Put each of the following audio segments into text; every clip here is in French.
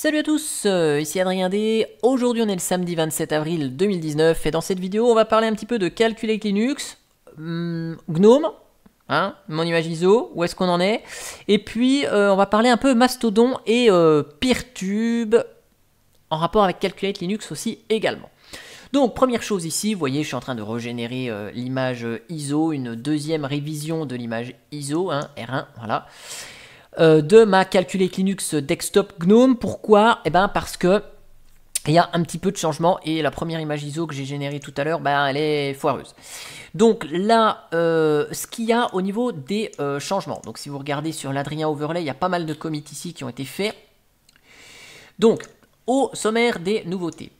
Salut à tous, ici Adrien D. Aujourd'hui on est le samedi 27 avril 2019 et dans cette vidéo on va parler un petit peu de Calculate Linux, GNOME, hein, mon image ISO, où est-ce qu'on en est, et puis on va parler un peu Mastodon et Peertube en rapport avec Calculate Linux aussi également. Donc première chose ici, vous voyez je suis en train de régénérer l'image ISO, une deuxième révision de l'image ISO, hein, R1, voilà. De ma Calculate Linux Desktop GNOME. Pourquoi? Eh ben parce que il y a un petit peu de changement et la première image ISO que j'ai générée tout à l'heure, ben, elle est foireuse. Donc là, ce qu'il y a au niveau des changements. Donc si vous regardez sur l'Adrien Overlay, il y a pas mal de commits ici qui ont été faits. Donc au sommaire des nouveautés.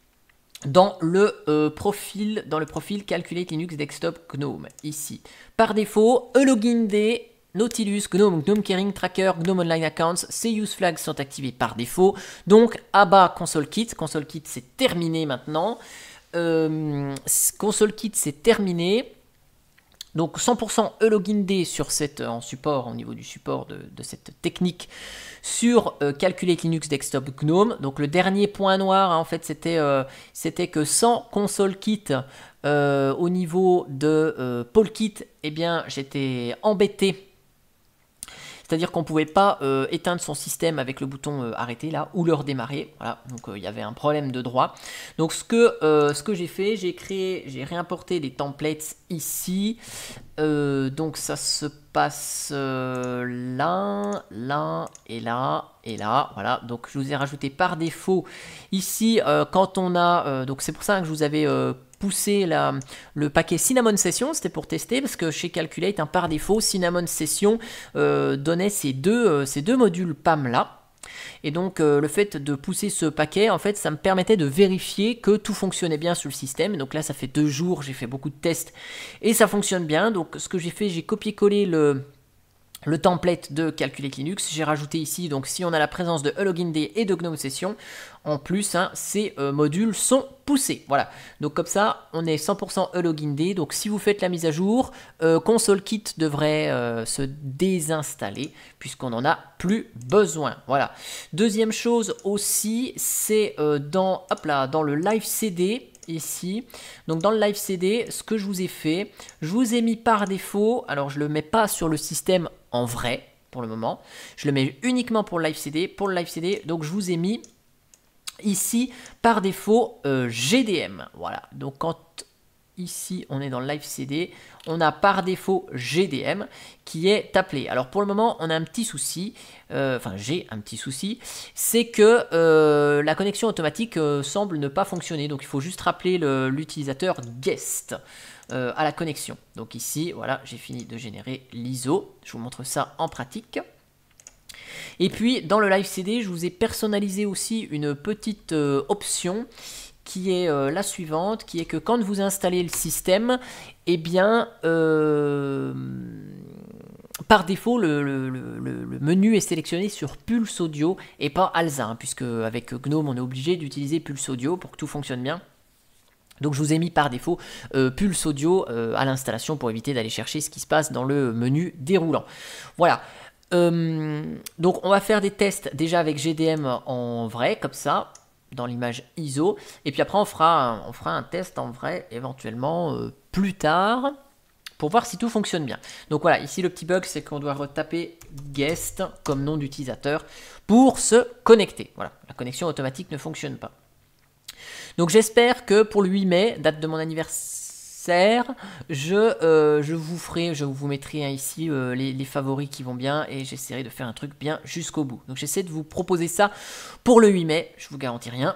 Dans le profil Calculate Linux Desktop GNOME, ici. Par défaut, login D, Nautilus, GNOME, GNOME Keyring Tracker, GNOME Online Accounts, ces use flags sont activés par défaut. Donc, ABA ConsoleKit. ConsoleKit, c'est terminé maintenant. ConsoleKit, c'est terminé. Donc, 100% login D sur cette, en support, au niveau du support de cette technique sur Calculate Linux Desktop GNOME. Donc, le dernier point noir, hein, en fait, c'était que sans ConsoleKit, au niveau de PaulKit, eh bien, j'étais embêté. C'est-à-dire qu'on ne pouvait pas éteindre son système avec le bouton arrêter là ou le redémarrer. Voilà, donc il y avait un problème de droit. Donc ce que j'ai fait, j'ai réimporté les templates ici. Donc ça se passe là, là et là et là. Voilà, donc je vous ai rajouté par défaut ici quand on a. Donc c'est pour ça que je vous avais pousser le paquet Cinnamon Session, c'était pour tester, parce que chez Calculate, par défaut, Cinnamon Session donnait ces deux modules PAM là. Et donc le fait de pousser ce paquet, en fait, ça me permettait de vérifier que tout fonctionnait bien sur le système. Donc là, ça fait 2 jours, j'ai fait beaucoup de tests et ça fonctionne bien. Donc ce que j'ai fait, j'ai copié-collé le template de Calculate Linux, j'ai rajouté ici, donc si on a la présence de login D et de GNOME Session, en plus, hein, ces modules sont poussés. Voilà, donc comme ça, on est 100% login D, donc si vous faites la mise à jour, ConsoleKit devrait se désinstaller, puisqu'on n'en a plus besoin. Voilà. Deuxième chose aussi, c'est dans le live CD, ici, donc dans le live CD, ce que je vous ai fait, je vous ai mis par défaut, alors je le mets pas sur le système en vrai pour le moment, je le mets uniquement pour le live CD, donc je vous ai mis ici par défaut GDM, voilà, donc quand ici on est dans le live CD, on a par défaut GDM qui est appelé. Alors pour le moment on a un petit souci, enfin j'ai un petit souci, c'est que la connexion automatique semble ne pas fonctionner, donc il faut juste rappeler l'utilisateur guest à la connexion. Donc ici voilà, j'ai fini de générer l'ISO, je vous montre ça en pratique. Et puis dans le live CD, je vous ai personnalisé aussi une petite option qui est la suivante, qui est que quand vous installez le système, eh bien, par défaut, le menu est sélectionné sur Pulse Audio et pas Alza, hein, puisque avec GNOME, on est obligé d'utiliser Pulse Audio pour que tout fonctionne bien. Donc je vous ai mis par défaut Pulse Audio à l'installation pour éviter d'aller chercher ce qui se passe dans le menu déroulant. Voilà. Donc on va faire des tests déjà avec GDM en vrai, comme ça, dans l'image ISO, et puis après on fera un test en vrai éventuellement plus tard pour voir si tout fonctionne bien. Donc voilà, ici le petit bug, c'est qu'on doit retaper guest comme nom d'utilisateur pour se connecter. Voilà, la connexion automatique ne fonctionne pas. Donc j'espère que pour le 8 mai, date de mon anniversaire, je vous mettrai ici les favoris qui vont bien et j'essaierai de faire un truc bien jusqu'au bout. Donc j'essaie de vous proposer ça pour le 8 mai, je vous garantis rien.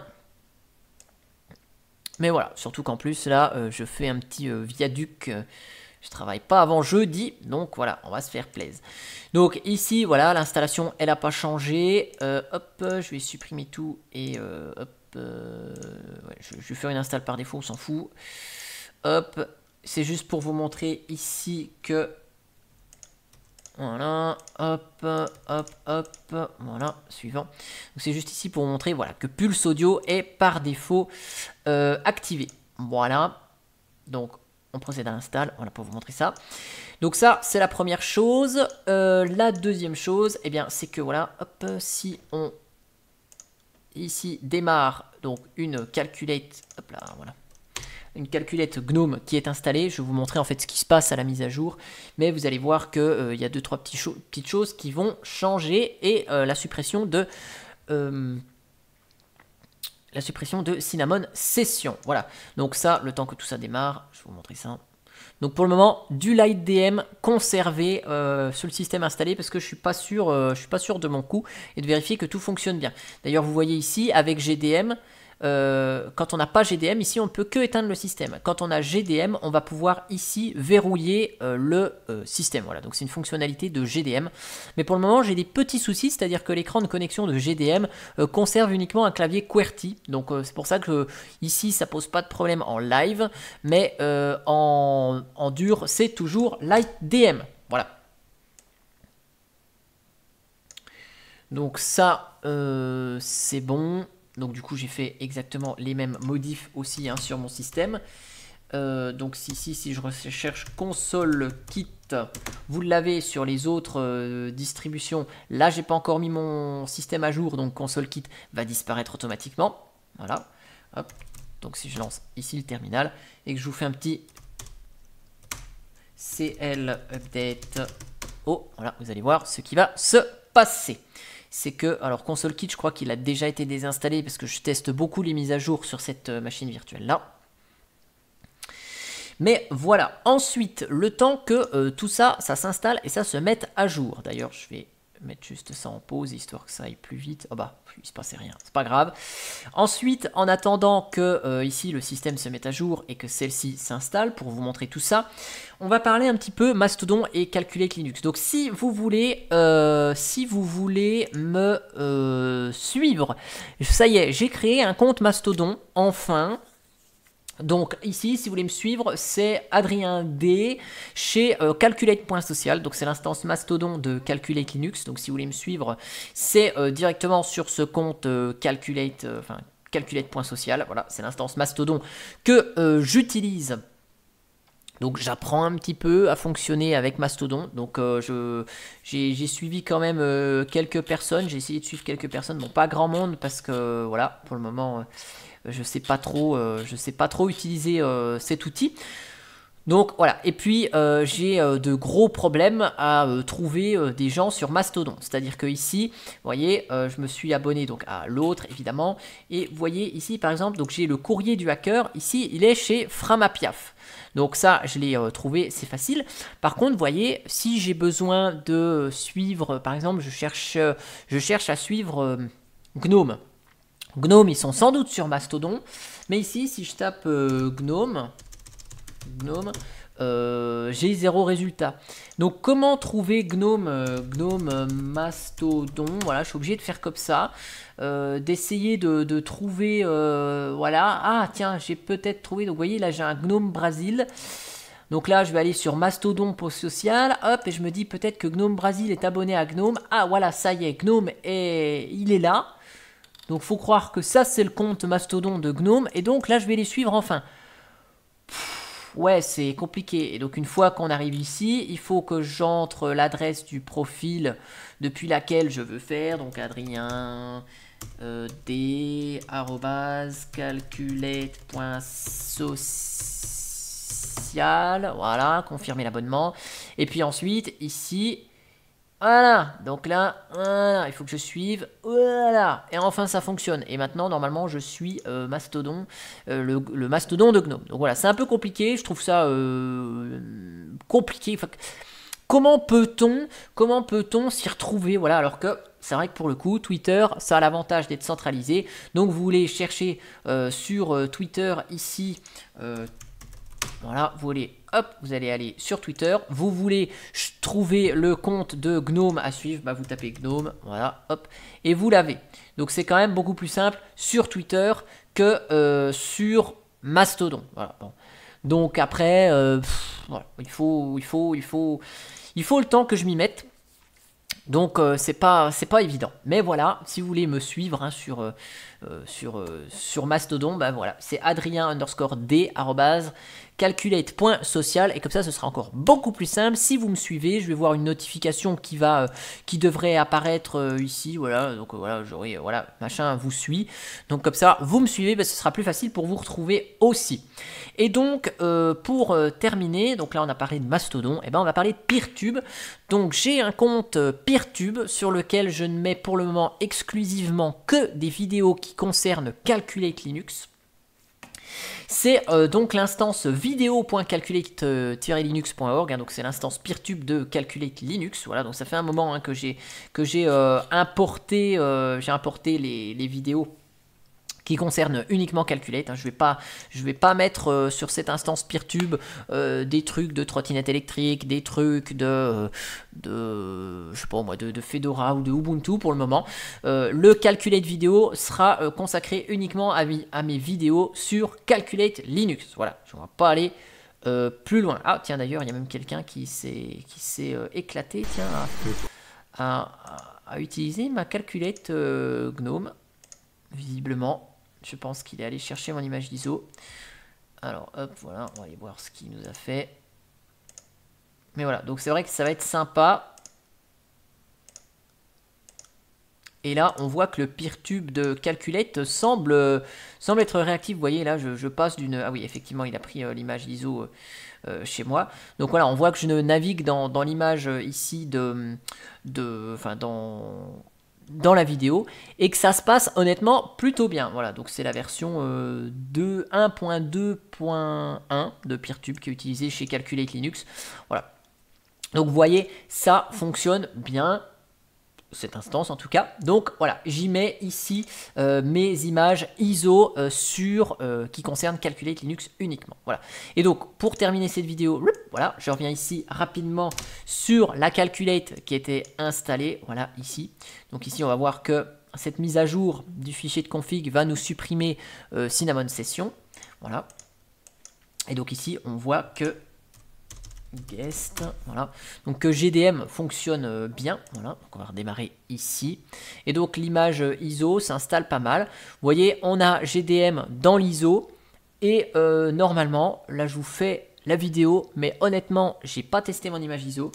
Mais voilà, surtout qu'en plus là, je fais un petit viaduc, je travaille pas avant jeudi, donc voilà, on va se faire plaisir. Donc ici, voilà, l'installation, elle n'a pas changé. Hop, je vais supprimer tout et hop. Ouais, je vais faire une install par défaut, on s'en fout. Hop, c'est juste pour vous montrer ici que voilà, hop, hop, hop, voilà, suivant. Donc c'est juste ici pour vous montrer voilà, que Pulse Audio est par défaut activé. Voilà, donc on procède à l'install, voilà pour vous montrer ça. Donc ça, c'est la première chose. La deuxième chose, eh bien, c'est que voilà, hop, si on ici démarre donc une calculate, hop là, voilà, une calculette GNOME qui est installée. Je vais vous montrer en fait ce qui se passe à la mise à jour, mais vous allez voir que y a 2-3 petites choses qui vont changer, et la suppression de Cinnamon Session. Voilà, donc ça, le temps que tout ça démarre, je vais vous montrer ça. Donc pour le moment, du LightDM conservé sur le système installé, parce que je suis pas sûr de mon coup, et de vérifier que tout fonctionne bien. D'ailleurs, vous voyez ici avec GDM, quand on n'a pas GDM, ici on ne peut que éteindre le système. Quand on a GDM, on va pouvoir ici verrouiller le système. Voilà, donc c'est une fonctionnalité de GDM. Mais pour le moment, j'ai des petits soucis, c'est-à-dire que l'écran de connexion de GDM conserve uniquement un clavier QWERTY. Donc c'est pour ça que ici, ça pose pas de problème en live, mais en dur, c'est toujours LightDM. Voilà. Donc ça, c'est bon. Donc du coup j'ai fait exactement les mêmes modifs aussi hein, sur mon système. Donc si je recherche console kit, vous l'avez sur les autres distributions. Là j'ai pas encore mis mon système à jour, donc console kit va disparaître automatiquement. Voilà. Hop. Donc si je lance ici le terminal et que je vous fais un petit CL update, oh voilà, vous allez voir ce qui va se passer. C'est que, alors console kit, je crois qu'il a déjà été désinstallé parce que je teste beaucoup les mises à jour sur cette machine virtuelle là. Mais voilà, ensuite, le temps que tout ça s'installe et ça se mette à jour. D'ailleurs, je vais mettre juste ça en pause, histoire que ça aille plus vite. Oh bah, il se passait rien, c'est pas grave. Ensuite, en attendant que ici le système se mette à jour et que celle-ci s'installe, pour vous montrer tout ça, on va parler un petit peu Mastodon et Calculate Linux. Donc si vous voulez me suivre, ça y est, j'ai créé un compte Mastodon, enfin. Donc ici, si vous voulez me suivre, c'est Adrien D chez calculate.social, donc c'est l'instance Mastodon de Calculate Linux. Donc si vous voulez me suivre, c'est directement sur ce compte calculate.social. Voilà, c'est l'instance Mastodon que j'utilise. Donc j'apprends un petit peu à fonctionner avec Mastodon. Donc j'ai suivi quand même quelques personnes. J'ai essayé de suivre quelques personnes. Bon, pas grand monde parce que voilà, pour le moment, je sais pas trop utiliser cet outil. Donc voilà, et puis j'ai de gros problèmes à trouver des gens sur Mastodon. C'est-à-dire que ici, vous voyez, je me suis abonné donc à l'autre évidemment. Et vous voyez ici par exemple, donc j'ai le courrier du hacker. Ici, il est chez Framapiaf. Donc ça, je l'ai trouvé, c'est facile. Par contre, vous voyez, si j'ai besoin de suivre, par exemple, je cherche à suivre GNOME. GNOME, ils sont sans doute sur Mastodon. Mais ici, si je tape GNOME, j'ai 0 résultat. Donc comment trouver GNOME Mastodon? Voilà, je suis obligé de faire comme ça, d'essayer de trouver, voilà. Ah tiens, j'ai peut-être trouvé, donc vous voyez là j'ai un GNOME Brésil. Donc là je vais aller sur Mastodon Post Social, hop, et je me dis peut-être que GNOME Brésil est abonné à GNOME. Ah voilà, ça y est, GNOME il est là. Donc faut croire que ça c'est le compte Mastodon de GNOME, et donc là je vais les suivre enfin. Ouais, c'est compliqué. Et donc une fois qu'on arrive ici, il faut que j'entre l'adresse du profil depuis laquelle je veux faire. Donc Adrien d@calculate.social. Voilà, confirmer l'abonnement. Et puis ensuite, ici, voilà. Donc là, voilà, il faut que je suive. Voilà. Et enfin, ça fonctionne. Et maintenant, normalement, je suis Mastodon, le Mastodon de GNOME. Donc voilà, c'est un peu compliqué. Je trouve ça compliqué. Enfin, comment peut-on s'y retrouver? Voilà, alors que c'est vrai que pour le coup, Twitter, ça a l'avantage d'être centralisé. Donc vous voulez chercher sur Twitter ici, voilà, vous allez aller sur Twitter. Vous voulez trouver le compte de GNOME à suivre, bah vous tapez GNOME, voilà, hop, et vous l'avez. Donc c'est quand même beaucoup plus simple sur Twitter que sur Mastodon. Voilà, bon. Donc après, voilà, il faut le temps que je m'y mette. Donc c'est pas évident. Mais voilà, si vous voulez me suivre hein, sur sur Mastodon, bah voilà, c'est adrien_d@calculate.social, et comme ça ce sera encore beaucoup plus simple. Si vous me suivez, je vais voir une notification qui devrait apparaître ici, voilà, donc voilà, j'aurai, voilà, machin vous suit, donc comme ça vous me suivez, bah, ce sera plus facile pour vous retrouver aussi. Et donc pour terminer, donc là on a parlé de Mastodon, et ben on va parler de Peertube. Donc j'ai un compte Peertube sur lequel je ne mets pour le moment exclusivement que des vidéos qui concernent Calculate Linux. C'est donc l'instance vidéo.calculate-linux.org, hein, donc c'est l'instance Peertube de Calculate Linux. Voilà, donc ça fait un moment hein, que j'ai importé les vidéos qui concerne uniquement Calculate. Hein. Je vais pas mettre sur cette instance Peertube des trucs de trottinette électrique, des trucs je sais pas moi, de Fedora ou de Ubuntu pour le moment. Le Calculate vidéo sera consacré uniquement à mes vidéos sur Calculate Linux. Voilà, je ne vais pas aller plus loin. Ah tiens, d'ailleurs, il y a même quelqu'un qui s'est éclaté, tiens, à utiliser ma Calculate GNOME, visiblement. Je pense qu'il est allé chercher mon image d'ISO. Alors, hop, voilà, on va aller voir ce qu'il nous a fait. Mais voilà, donc c'est vrai que ça va être sympa. Et là, on voit que le Peertube de Calculate semble être réactif. Vous voyez, là, je passe d'une... Ah oui, effectivement, il a pris l'image d'ISO chez moi. Donc voilà, on voit que je navigue dans l'image ici dans la vidéo, et que ça se passe honnêtement plutôt bien. Voilà, donc c'est la version 1.2.1 de Peertube qui est utilisée chez Calculate Linux. Voilà, donc vous voyez, ça fonctionne bien, cette instance en tout cas. Donc voilà, j'y mets ici mes images ISO qui concernent Calculate Linux uniquement. Voilà. Et donc pour terminer cette vidéo, voilà, je reviens ici rapidement sur la Calculate qui était installée. Voilà, ici. Donc ici on va voir que cette mise à jour du fichier de config va nous supprimer Cinnamon Session. Voilà. Et donc ici on voit que guest, voilà, donc que GDM fonctionne bien, voilà, donc on va redémarrer ici, et donc l'image ISO s'installe pas mal. Vous voyez, on a GDM dans l'ISO, et normalement, là je vous fais la vidéo, mais honnêtement, j'ai pas testé mon image ISO,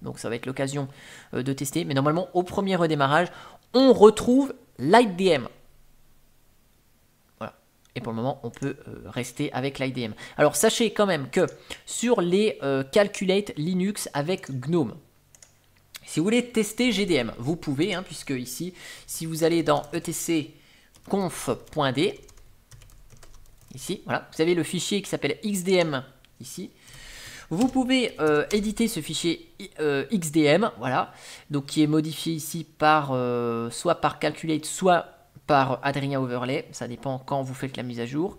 donc ça va être l'occasion de tester, mais normalement, au premier redémarrage, on retrouve l'IDM. Et pour le moment, on peut rester avec l'IDM. Alors, sachez quand même que sur les Calculate Linux avec GNOME, si vous voulez tester GDM, vous pouvez, hein, puisque ici, si vous allez dans etcconf.d, ici, voilà, vous avez le fichier qui s'appelle XDM, ici. Vous pouvez éditer ce fichier XDM, voilà, donc qui est modifié ici soit par Calculate, soit par Adrien Overlay, ça dépend quand vous faites la mise à jour.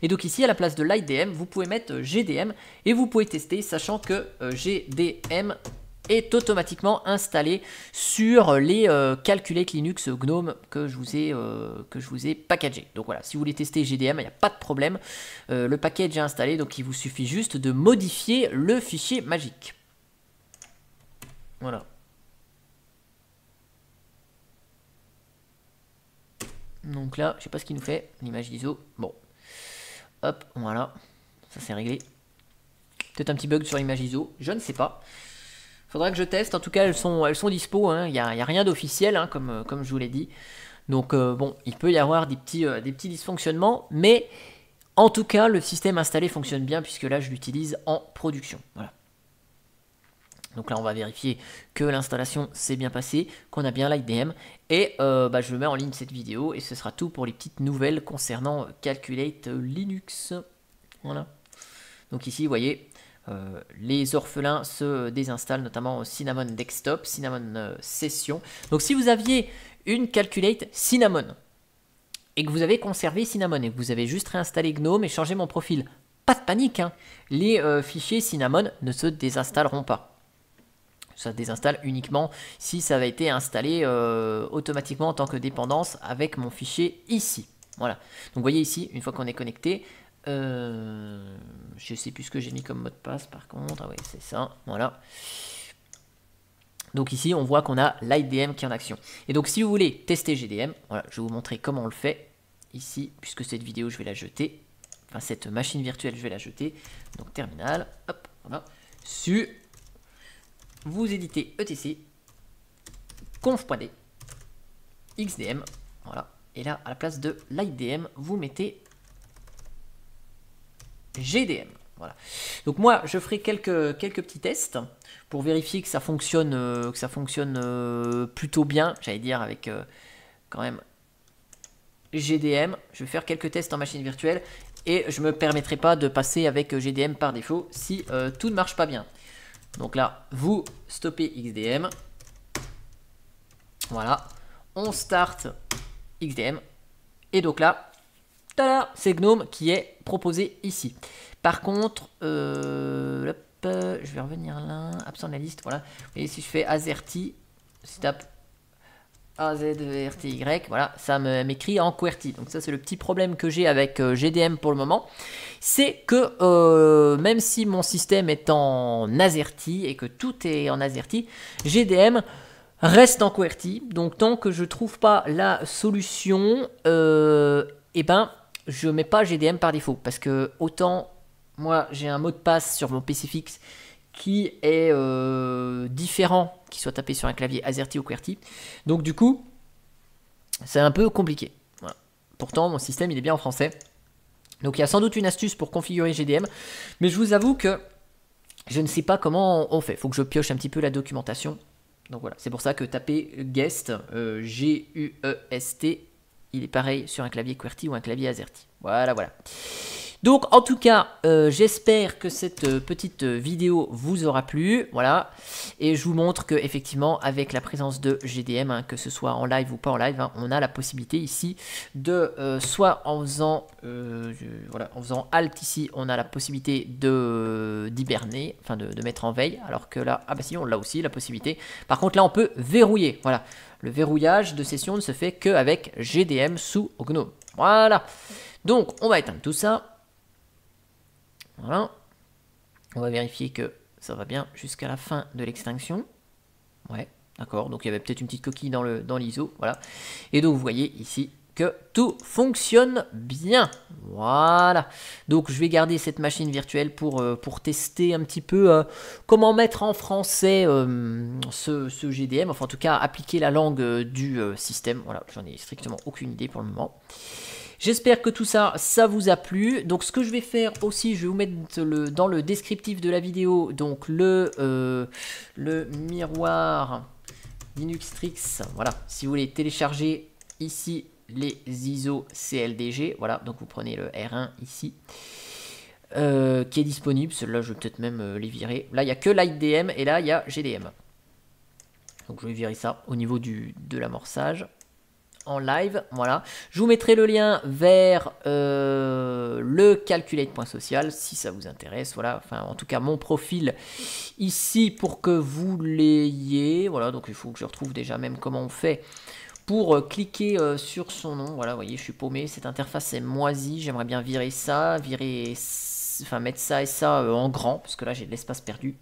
Et donc ici, à la place de l'IDM, vous pouvez mettre GDM, et vous pouvez tester, sachant que GDM est automatiquement installé sur les Calculate Linux GNOME que je vous ai packagé. Donc voilà, si vous voulez tester GDM, il n'y a pas de problème. Le package est installé, donc il vous suffit juste de modifier le fichier magique. Voilà. Donc là, je sais pas ce qu'il nous fait, l'image d'ISO. Bon, hop, voilà, ça c'est réglé. Peut-être un petit bug sur l'image ISO, je ne sais pas. Faudra que je teste. En tout cas, elles sont dispo. Hein. Il n'y a rien d'officiel, hein, comme je vous l'ai dit. Donc bon, il peut y avoir des petits dysfonctionnements, mais en tout cas, le système installé fonctionne bien puisque là, je l'utilise en production. Voilà. Donc là, on va vérifier que l'installation s'est bien passée, qu'on a bien l'IDM. Et je mets en ligne cette vidéo et ce sera tout pour les petites nouvelles concernant Calculate Linux. Voilà. Donc ici, vous voyez, les orphelins se désinstallent, notamment Cinnamon Desktop, Cinnamon Session. Donc si vous aviez une Calculate Cinnamon et que vous avez conservé Cinnamon et que vous avez juste réinstallé GNOME et changé mon profil, pas de panique, hein, les fichiers Cinnamon ne se désinstalleront pas. Ça se désinstalle uniquement si ça avait été installé automatiquement en tant que dépendance avec mon fichier ici. Voilà. Donc vous voyez ici, une fois qu'on est connecté, je sais plus ce que j'ai mis comme mot de passe par contre. Ah oui, c'est ça. Voilà. Donc ici, on voit qu'on a l'IDM qui est en action. Et donc si vous voulez tester GDM, voilà, je vais vous montrer comment on le fait ici, puisque cette vidéo, je vais la jeter. Enfin, cette machine virtuelle, je vais la jeter. Donc terminal, hop, voilà. Vous éditez etc, conf.d, xdm, voilà. Et là, à la place de l'IDM, vous mettez GDM. Voilà. Donc moi, je ferai quelques petits tests pour vérifier que ça fonctionne plutôt bien. J'allais dire avec quand même GDM. Je vais faire quelques tests en machine virtuelle et je ne me permettrai pas de passer avec GDM par défaut si tout ne marche pas bien. Donc là, vous stoppez XDM. Voilà. On start XDM. Et donc là, tada, c'est GNOME qui est proposé ici. Par contre, je vais revenir là, absent de la liste, voilà. Vous voyez, si je fais AZERTY, si je tape AZERTY, voilà, ça m'écrit en QWERTY. Donc ça, c'est le petit problème que j'ai avec GDM pour le moment. C'est que même si mon système est en AZERTY et que tout est en AZERTY, GDM reste en QWERTY. Donc tant que je ne trouve pas la solution, eh ben, je ne mets pas GDM par défaut. Parce que autant, moi, j'ai un mot de passe sur mon PC fixe qui est différent, qu'il soit tapé sur un clavier AZERTY ou QWERTY. Donc du coup, c'est un peu compliqué. Voilà. Pourtant, mon système, il est bien en français. Donc il y a sans doute une astuce pour configurer GDM. Mais je vous avoue que je ne sais pas comment on fait. Il faut que je pioche un petit peu la documentation. Donc voilà, c'est pour ça que taper guest, G-U-E-S-T, il est pareil sur un clavier QWERTY ou un clavier AZERTY. Voilà, voilà. Donc en tout cas, j'espère que cette petite vidéo vous aura plu, voilà, et je vous montre que effectivement avec la présence de GDM, hein, que ce soit en live ou pas en live, hein, on a la possibilité ici de, soit en faisant, voilà, en faisant Alt ici, on a la possibilité de d'hiberner, enfin de mettre en veille, alors que là, ah bah si, on l'a aussi la possibilité. Par contre là, on peut verrouiller, voilà, le verrouillage de session ne se fait qu'avec GDM sous GNOME, voilà. Donc on va éteindre tout ça. Voilà, on va vérifier que ça va bien jusqu'à la fin de l'extinction. Ouais, d'accord, donc il y avait peut-être une petite coquille dans l'ISO, voilà. Et donc vous voyez ici que tout fonctionne bien. Voilà, donc je vais garder cette machine virtuelle pour tester un petit peu comment mettre en français ce GDM, enfin en tout cas appliquer la langue du système. Voilà, j'en ai strictement aucune idée pour le moment. J'espère que tout ça, ça vous a plu. Donc ce que je vais faire aussi, je vais vous mettre dans le descriptif de la vidéo, donc le miroir Linuxtrix. Voilà, si vous voulez télécharger ici les ISO CLDG, voilà, donc vous prenez le R1 ici, qui est disponible. Celui-là, je vais peut-être même les virer. Là, il n'y a que l'IDM et là, il y a GDM. Donc je vais virer ça au niveau de l'amorçage. En live, voilà. Je vous mettrai le lien vers le calculate.social si ça vous intéresse, voilà. Enfin, en tout cas, mon profil ici pour que vous l'ayez, voilà. Donc, il faut que je retrouve déjà même comment on fait pour cliquer sur son nom. Voilà, vous voyez, je suis paumé. Cette interface est moisie. J'aimerais bien virer ça, enfin mettre ça et ça en grand, parce que là j'ai de l'espace perdu.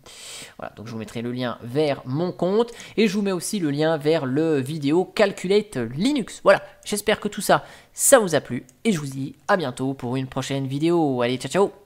Voilà, donc je vous mettrai le lien vers mon compte et je vous mets aussi le lien vers le vidéo Calculate Linux. Voilà, j'espère que tout ça, ça vous a plu et je vous dis à bientôt pour une prochaine vidéo. Allez, ciao ciao.